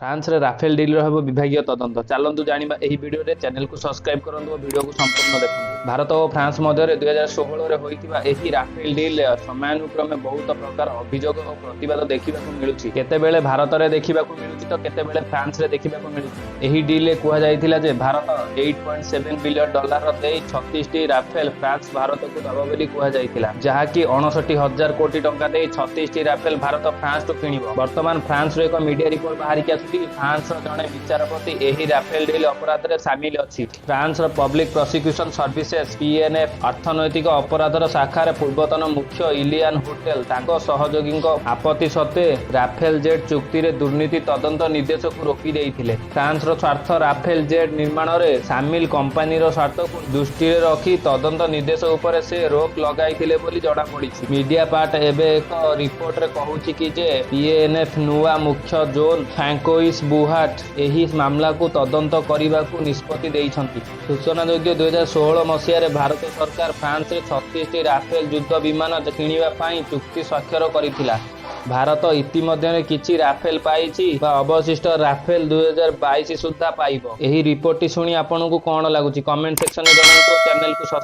France रे Rafale deal हो विभागीय तदंत चलतु जाना यही वीडियो रे चैनल को सब्सक्राइब करूँ और वीडियो को संपूर्ण देखो। भारत और फ्रांस मध्य 2016 होता यही राफेल डील समयानुक्रमे बहुत प्रकार अभियोग और प्रतिवाद देखा मिलूँ। केतेबेले भारत में देखा मिलूँ तो केतेबेले फ्रांस रे देखा मिलूँ। यही डील कहला जे भारत $8.7 बिलियन दे 36 राफेल फ्रांस भारत को दब बोली कहला, जहाँकि 59,000 कोटी टंका दे 36 राफेल भारत फ्रांस तो किणव। बर्तमान फ्रांस एक मीडिया रिपोर्ट बाहर की फ्रांस जड़े विचारपति यही राफेल डील अपराध में सामिल अच्छी। France public prosecution services PNF अर्थनैतिक अपराधर शाखार पूर्वतन मुख्य इलियान होटेल सहयोगी आपत्ति सत्वे राफेल जेट चुक्ति रे दुर्नीति तदंत निर्देश को रोकी देइथिले। फ्रांस स्वार्थ राफेल जेट निर्माण में सामिल कंपानी स्वार्थ को दृष्टि रखी तदंत निर्देश उपर से रोक लगाइथिले बोली जणा पड़ी। मीडिया पार्ट एबे एक रिपोर्ट रे कहूची कि जे PNF नुआ मुख्य जोन फ्रांकोइस बुहाट एही मामला को तदंत करने को निष्पत्ति देइछंती। सूचनायोग्य 2016 मसीह भारत सरकार फ्रांस रे 36 राफेल युद्ध विमान किणिबा पई चुक्ति स्वाक्षर करिथिला। भारत इतिमध्य किछि राफेल पाइछि बा अवशिष्ट राफेल 2022 सुद्धा पाइबो। एही रिपोर्ट शुणी आपनको कोन लागुछि कमेंट सेक्शन में जणाନ୍ତୁ। चैनल को